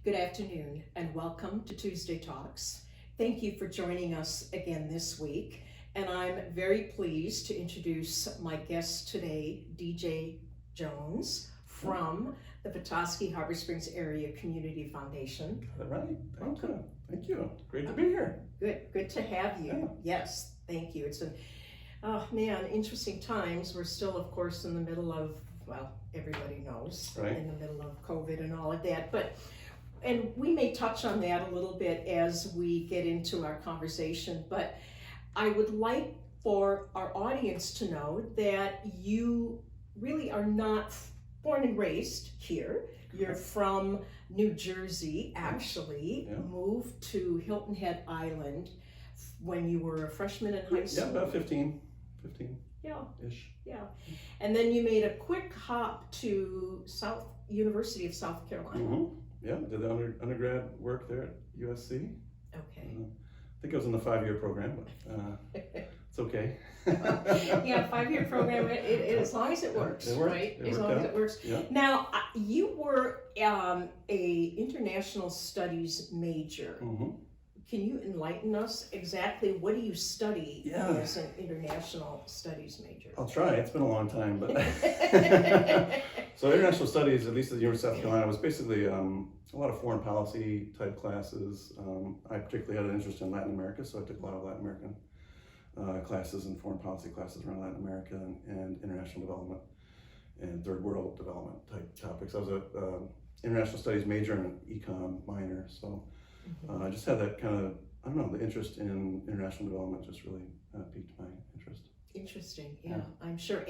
Good afternoon and welcome to Tuesday Talks. Thank you for joining us again this week. And I'm very pleased to introduce my guest today, DJ Jones from the Petoskey-Harbor Springs Area Community Foundation. All right, thank you. Great to be here. Good to have you. Yeah. Yes, thank you. It's been, interesting times. We're still, of course, in the middle of, well, everybody knows, Right. in the middle of COVID and all of that. And we may touch on that a little bit as we get into our conversation, but I would like for our audience to know that you really are not born and raised here. You're from New Jersey, actually. Yeah. Moved to Hilton Head Island when you were a freshman in high school. Yeah, about 15 Yeah. ish. Yeah. And then you made a quick hop to University of South Carolina. Mm-hmm. Yeah, did the undergrad work there at USC. Okay. I think I was in the 5-year program, but it's okay. Yeah, 5-year program, as long as it works, It worked. right? It As worked long as out. it works. Yeah. Now, you were a international studies major. Mm-hmm. Can you enlighten us exactly what do you study Yeah. as an international studies major? I'll try. It's been a long time, but so international studies, at least at the University of South Carolina, was basically a lot of foreign policy type classes. I particularly had an interest in Latin America, so I took a lot of Latin American classes and foreign policy classes around Latin America and international development and third world development type topics. I was a international studies major and econ minor, so I just had that kind of, I don't know, the interest in international development just really piqued my interest. Interesting, yeah, I'm sure.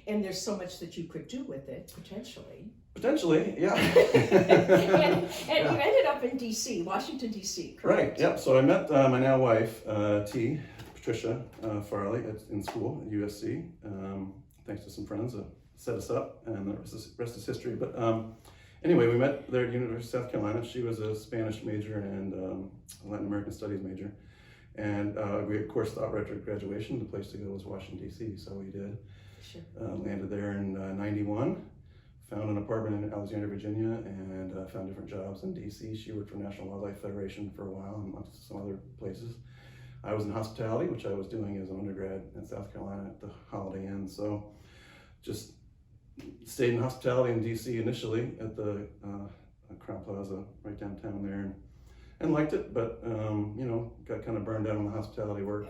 And there's so much that you could do with it, potentially. Potentially, yeah. and you ended up in D.C., Washington, D.C., correct? Right, yep. So I met my now wife, Patricia Farley, in school at USC, thanks to some friends that set us up, and the rest is history. But anyway, we met there at University of South Carolina. She was a Spanish major and a Latin American studies major. And we, of course, thought right after graduation, the place to go was Washington, D.C., so we did. Sure. Landed there in 91, found an apartment in Alexandria, Virginia, and found different jobs in D.C. She worked for National Wildlife Federation for a while and went to some other places. I was in hospitality, which I was doing as an undergrad in South Carolina at the Holiday Inn, so just stayed in hospitality in D.C. initially at the Crown Plaza right downtown there, and liked it, but got kind of burned out on the hospitality work,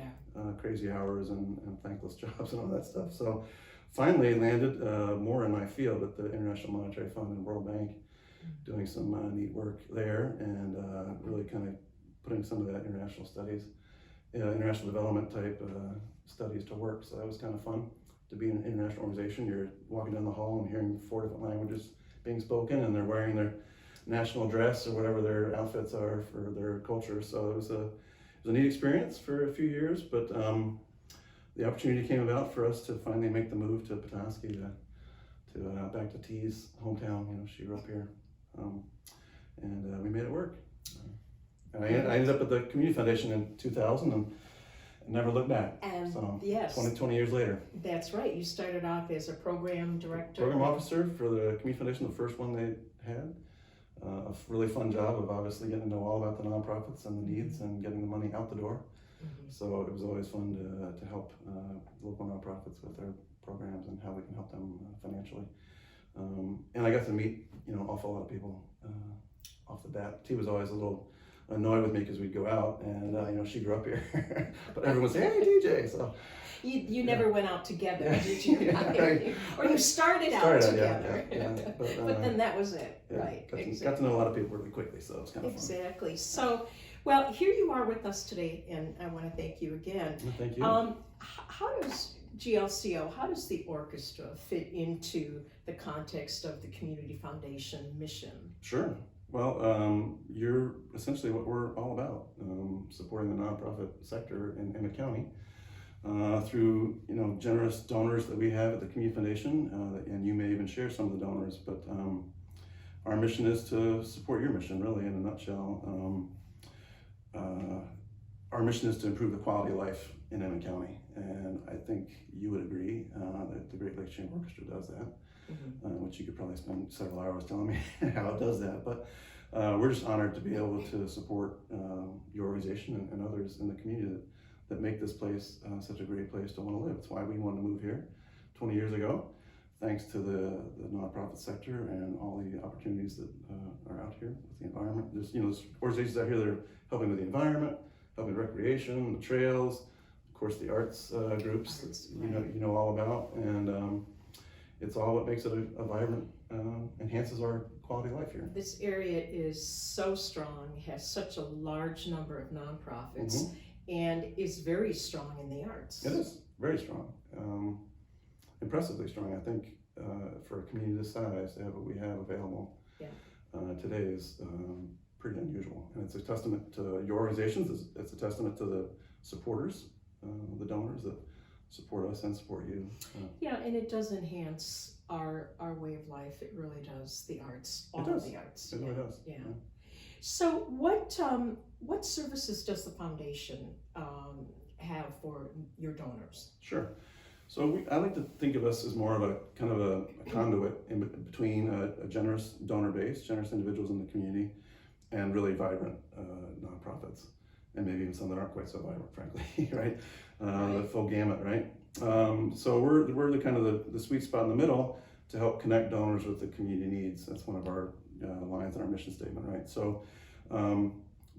crazy hours and thankless jobs and all that stuff. So finally landed more in my field at the International Monetary Fund and World Bank, doing some neat work there, and really kind of putting some of that international studies, international development type studies to work. So that was kind of fun to be in an international organization. You're walking down the hall and hearing 4 different languages being spoken, and they're wearing their national dress or whatever their outfits are for their culture. So it was a neat experience for a few years, but the opportunity came about for us to finally make the move to Petoskey, to back to T's hometown. She grew up here, and we made it work. And I ended up at the Community Foundation in 2000 and never looked back. And so yes, 20 years later. That's right. You started off as a program director. Program officer for the Community Foundation, the first one they had. A really fun job of obviously getting to know all about the nonprofits and the needs and getting the money out the door. So it was always fun to help local nonprofits with their programs and how we can help them financially. And I got to meet an awful lot of people off the bat. T was always a little annoyed with me because we'd go out and she grew up here, but everyone would say, "Hey, DJ." So you never went out together, did you? Right. Or you started out together. Yeah. But then that was it, yeah, right? Got to know a lot of people really quickly, so it was kind of fun. Exactly. So, well, here you are with us today, and I want to thank you again. Well, thank you. How does GLCO, how does the orchestra fit into the context of the Community Foundation mission? Sure. Well, you're essentially what we're all about, supporting the nonprofit sector in Emmett County through generous donors that we have at the Community Foundation, and you may even share some of the donors. But our mission is to support your mission, really, in a nutshell. Our mission is to improve the quality of life in Emmett County, and I think you would agree that the Great Lakes Chamber Orchestra does that. Which you could probably spend several hours telling me how it does that. But we're just honored to be able to support your organization and others in the community that make this place such a great place to want to live. It's why we wanted to move here 20 years ago, thanks to the nonprofit sector and all the opportunities that are out here with the environment. There's organizations out here that are helping with the environment, helping with recreation, the trails, of course the arts groups that you know all about, and it's all what makes it a vibrant, enhances our quality of life here. This area is so strong, has such a large number of nonprofits, and is very strong in the arts. It is very strong, impressively strong. I think for a community this size to have what we have available today is pretty unusual, and it's a testament to your organizations. It's a testament to the supporters, the donors that support us and support you. Yeah, and it does enhance our way of life. It really does. The arts, all of the arts. It really does. Yeah. So what services does the foundation have for your donors? Sure. So I like to think of us as more of a kind of a conduit in between a generous donor base, generous individuals in the community, and really vibrant nonprofits, and maybe even some that aren't quite so vibrant, frankly, right? The full gamut, right? So we're the kind of the sweet spot in the middle to help connect donors with the community needs. That's one of our lines in our mission statement, right? So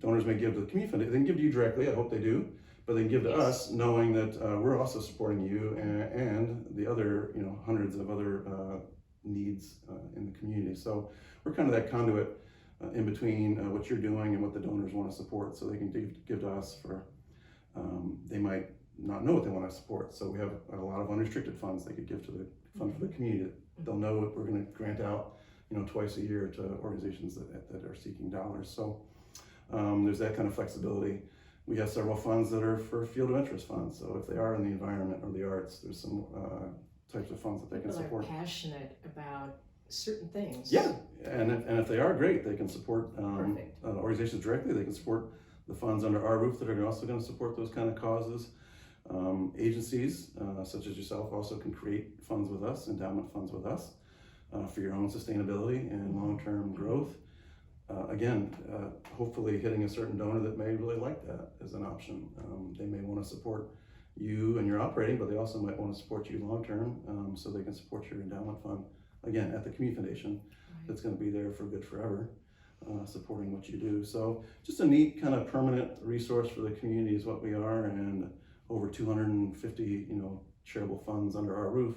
donors may give to the community fund. They can give to you directly, I hope they do, but they can give to us knowing that we're also supporting you and the other, hundreds of other needs in the community. So we're kind of that conduit in between what you're doing and what the donors want to support, so they can give to us for, they might not know what they want to support. So we have a lot of unrestricted funds they could give to the fund for the community. They'll know that we're going to grant out, twice a year to organizations that are seeking dollars. So there's that kind of flexibility. We have several funds that are for field of interest funds. So if they are in the environment or the arts, there's some types of funds that they can support. People are passionate about certain things. Yeah, and if they are, great, they can support organizations directly. They can support the funds under our roof that are also going to support those kind of causes. Agencies such as yourself also can create funds with us, endowment funds with us, for your own sustainability and long-term growth. Again, hopefully hitting a certain donor that may really like that as an option. They may want to support you and your operating, but they also might want to support you long-term, so they can support your endowment fund, again, at the Community Foundation. That's going to be there for good forever, supporting what you do. So just a neat kind of permanent resource for the community is what we are, and over 250, charitable funds under our roof,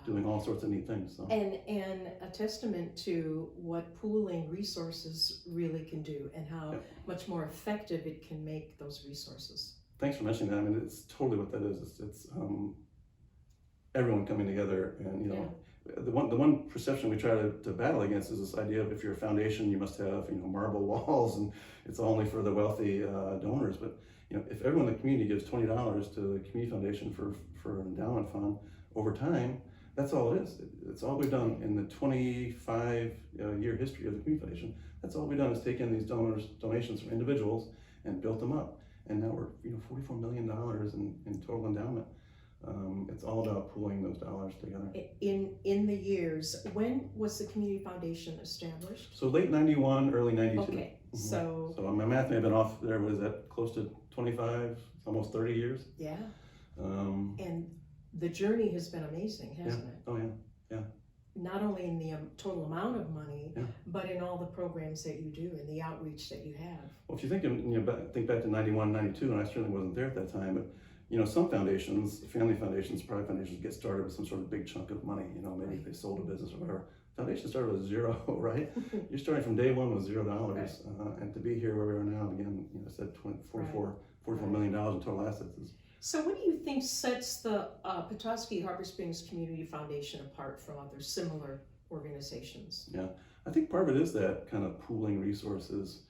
doing all sorts of neat things. So. And a testament to what pooling resources really can do, and how much more effective it can make those resources. Thanks for mentioning that. I mean, it's totally what that is. It's everyone coming together, and the one perception we try to battle against is this idea of if you're a foundation, you must have marble walls, and it's only for the wealthy donors. But if everyone in the community gives $20 to the Community Foundation for an endowment fund over time, that's all it is. It's all we've done in the 25-year history of the Community Foundation. That's all we've done is take in these donations from individuals and built them up. And now we're $44 million in total endowment. It's all about pooling those dollars together. In the years, when was the Community Foundation established? So late 91, early 92. Okay, so my math may have been off there. Was that close to 25, almost 30 years? Yeah. And the journey has been amazing, hasn't it? Oh yeah. Not only in the total amount of money, but in all the programs that you do and the outreach that you have. Well, if you think back to 91, 92, and I certainly wasn't there at that time, but some foundations, family foundations, private foundations, get started with some sort of big chunk of money. Maybe they sold a business or whatever. Foundation started with zero, right? You're starting from day one with $0, and to be here where we are now, again, I said $44 million in total assets is. So what do you think sets the Petoskey-Harbor Springs Community Foundation apart from other similar organizations? Yeah, I think part of it is that kind of pooling resources.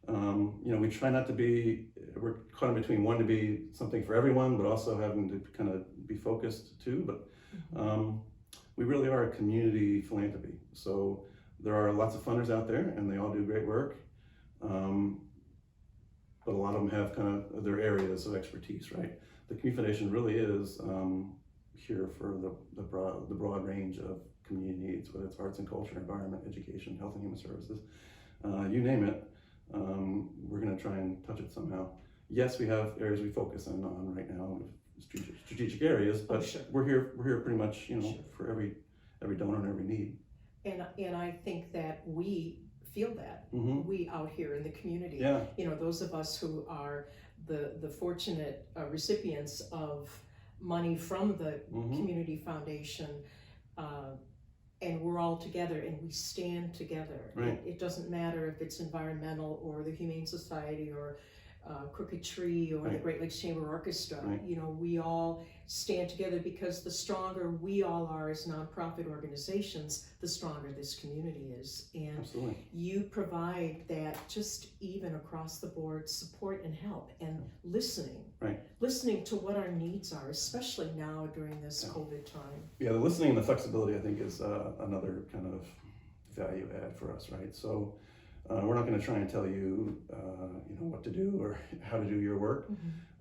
We try not to be, we're caught in between wanting to be something for everyone, but also having to kind of be focused too. But we really are a community philanthropy. So there are lots of funders out there, and they all do great work. But a lot of them have kind of their areas of expertise, right? The Community Foundation really is here for the broad range of community needs, whether it's arts and culture, environment, education, health and human services. you name it, we're going to try and touch it somehow. Yes, we have areas we focus on right now, strategic areas, but sure. we're here pretty much, you know, Sure. for every donor and every need. And I think that we feel that, we out here in the community, Yeah. you know, those of us who are the fortunate recipients of money from the community foundation, and we're all together and we stand together. Right. It doesn't matter if it's environmental or the Humane Society or Crooked Tree or the Great Lakes Chamber Orchestra. You know, we all stand together because the stronger we all are as nonprofit organizations, the stronger this community is. And Absolutely. you provide that just even across the board support and help and listening. Listening to what our needs are, especially now during this COVID time. Yeah, the listening and the flexibility, I think, is another kind of value add for us, right? So we're not going to try and tell you, you know, what to do or how to do your work.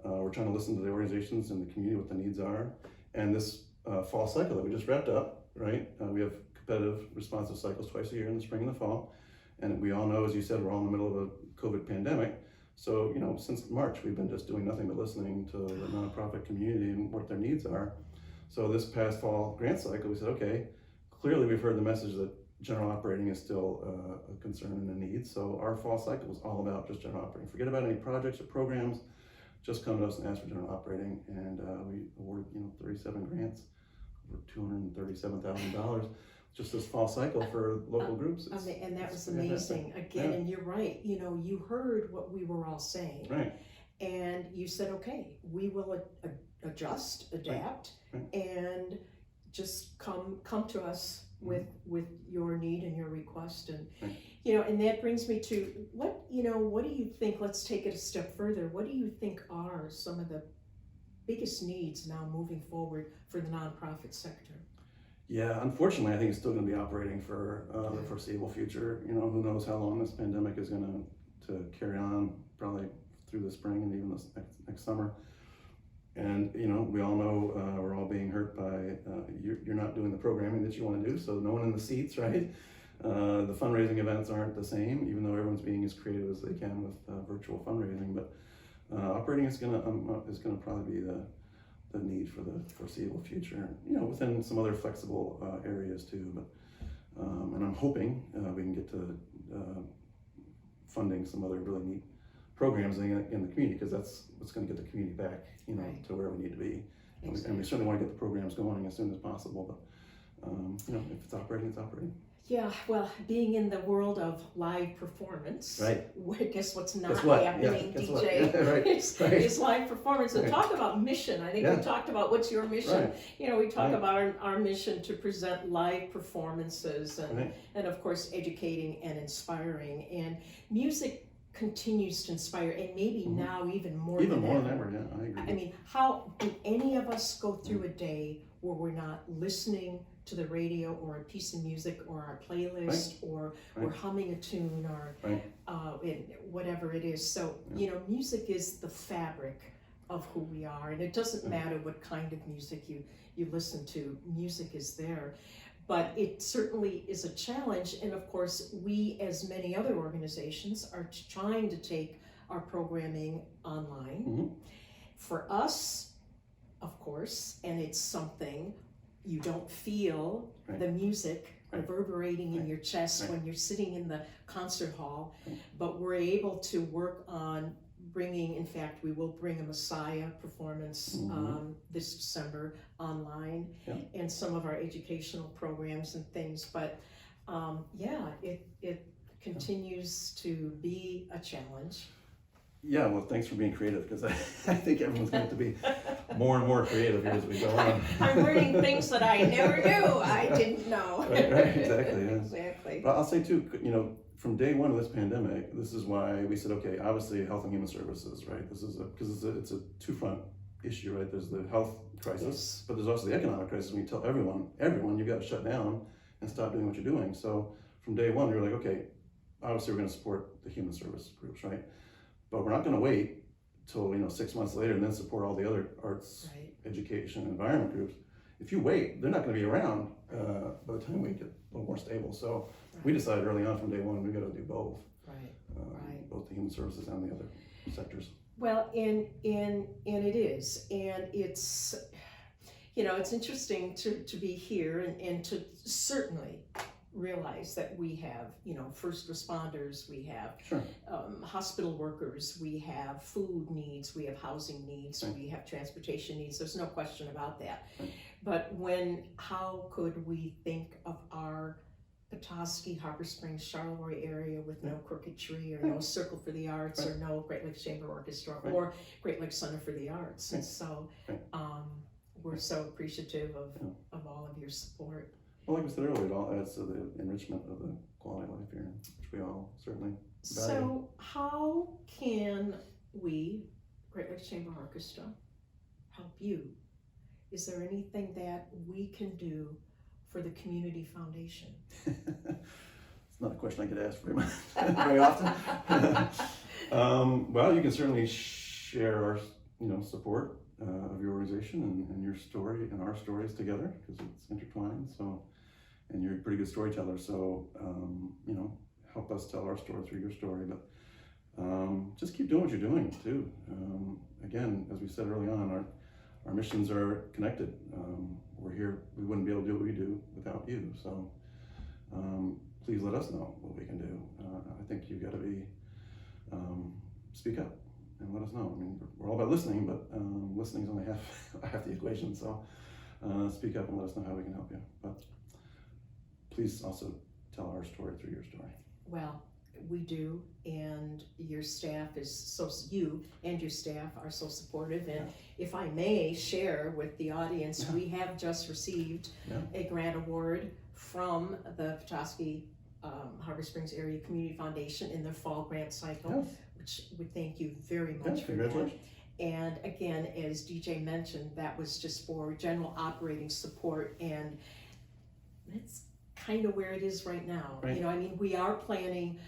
We're trying to listen to the organizations and the community, what the needs are. And this fall cycle that we just wrapped up, right? We have competitive responsive cycles twice a year in the spring and the fall. And we all know, as you said, we're all in the middle of a COVID pandemic. So, you know, since March, we've been just doing nothing but listening to the nonprofit community and what their needs are. So this past fall grant cycle, we said, okay, clearly we've heard the message that general operating is still a concern and a need. So our fall cycle was all about just general operating. Forget about any projects or programs, just come to us and ask for general operating. And we awarded, you know, 37 grants, over $237,000. Just this fall cycle for local groups. And that was amazing. Again, and you're right. You know, you heard what we were all saying. And you said, okay, we will adjust, adapt, and just come to us with your need and your request. And you know, and that brings me to what do you think, let's take it a step further, what do you think are some of the biggest needs now moving forward for the nonprofit sector? Yeah, unfortunately, I think it's still going to be operating for the foreseeable future. You know, who knows how long this pandemic is going to carry on, probably through the spring and even this next summer. And, you know, we all know we're all being hurt by, you're not doing the programming that you want to do, so no one in the seats, right? The fundraising events aren't the same, even though everyone's being as creative as they can with virtual fundraising. But operating is going to probably be the need for the foreseeable future, you know, within some other flexible areas too. But and I'm hoping we can get to funding some other really neat programs in the community, because that's what's going to get the community back, you know, to where we need to be. And we certainly want to get the programs going as soon as possible. But you know, if it's operating, it's operating. Yeah, well, being in the world of live performance, guess what's not happening, DJ, is live performance. And talk about mission. I think we talked about what's your mission. You know, we talk about our mission to present live performances and of course educating and inspiring. And music continues to inspire, and maybe now even more than ever. Yeah, I agree. I mean, how do any of us go through a day where we're not listening to the radio or a piece of music or our playlist or we're humming a tune or whatever it is? So, you know, music is the fabric of who we are, and it doesn't matter what kind of music you listen to, music is there. But it certainly is a challenge, and of course, we, as many other organizations, are trying to take our programming online. For us, of course, and it's something you don't feel the music reverberating in your chest when you're sitting in the concert hall, but we're able to work on bringing, in fact, we will bring a Messiah performance this December online, and some of our educational programs and things. But it continues to be a challenge. Yeah, well, thanks for being creative, because I think everyone's going to have to be more and more creative here as we go on. I'm learning things that I never knew I didn't know. Right, exactly. Yeah. Exactly. But I'll say too, you know, from day one of this pandemic, this is why we said, okay, obviously Health and Human Services, right? This is because it's a two-front issue, right? There's the health crisis, but there's also the economic crisis. When you tell everyone, you've got to shut down and stop doing what you're doing. So from day one, we were like, okay, obviously we're going to support the human service groups, right? But we're not going to wait till 6 months later and then support all the other arts, education, and environment groups. If you wait, they're not going to be around by the time we get a little more stable. So We decided early on from day one, we gotta do both. Right. Both the human services and the other sectors. Well, and it is, and it's, it's interesting to be here and to certainly realize that we have, first responders, we have Sure. hospital workers, we have food needs, we have housing needs, Right. we have transportation needs. There's no question about that. Right. But how could we think of our Petoskey-Harbor Springs, Charleroi area with no crooked tree or no Circle for the Arts or no Great Lakes Chamber Orchestra or Great Lakes Center for the Arts. And so we're so appreciative of all of your support. Well, like we said earlier, it all adds to the enrichment of the quality of life here, which we all certainly value. So how can we, Great Lakes Chamber Orchestra, help you? Is there anything that we can do for the Community Foundation? It's not a question I get asked very often. Well, you can certainly share our support of your organization and your story and our stories together, because it's intertwined. So, and you're a pretty good storyteller, so help us tell our story through your story. But just keep doing what you're doing too. Again, as we said early on, our missions are connected. We're here, we wouldn't be able to do what we do without you. So please let us know what we can do. I think you've got to be, speak up and let us know. I mean, we're all about listening, but listening is only half the equation. So speak up and let us know how we can help you. But please also tell our story through your story. Well, we do, and your staff is you and your staff are so supportive. And if I may share with the audience, we have just received a grant award from the Petoskey-Harbor Springs Area Community Foundation in their fall grant cycle, which we thank you very much for that. And again, as DJ mentioned, that was just for general operating support, and it's kind of where it is right now. Right. We are planning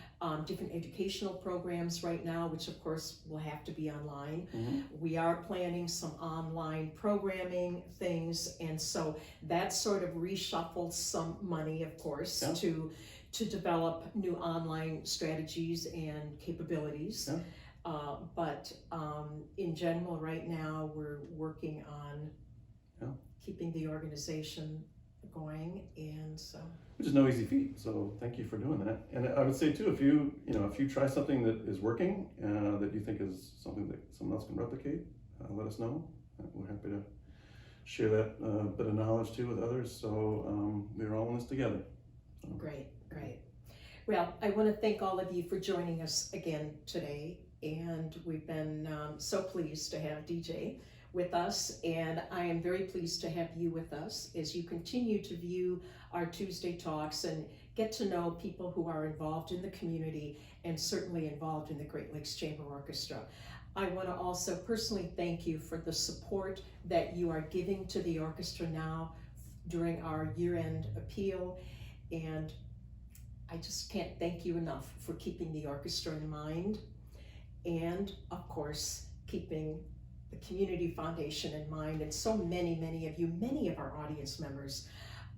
different educational programs right now, which of course will have to be online. Mm-hmm. We are planning some online programming things, and so that sort of reshuffles some money, of course, to develop new online strategies and capabilities. But in general, right now, we're working on keeping the organization going, and so. Which is no easy feat, so thank you for doing that. And I would say too, if you try something that is working, that you think is something that someone else can replicate, let us know. We're happy to share that bit of knowledge too with others, so we're all in this together. So. Great. Well, I want to thank all of you for joining us again today, and we've been so pleased to have DJ with us, and I am very pleased to have you with us as you continue to view our Tuesday talks and get to know people who are involved in the community and certainly involved in the Great Lakes Chamber Orchestra. I want to also personally thank you for the support that you are giving to the orchestra now during our year-end appeal, and I just can't thank you enough for keeping the orchestra in mind, and of course keeping the Community Foundation in mind. And so many of you, many of our audience members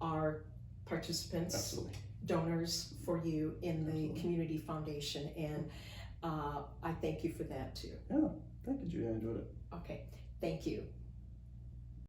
are participants, donors for you in the Community Foundation, and I thank you for that too. Yeah, thank you, Judy. I enjoyed it. Okay, thank you.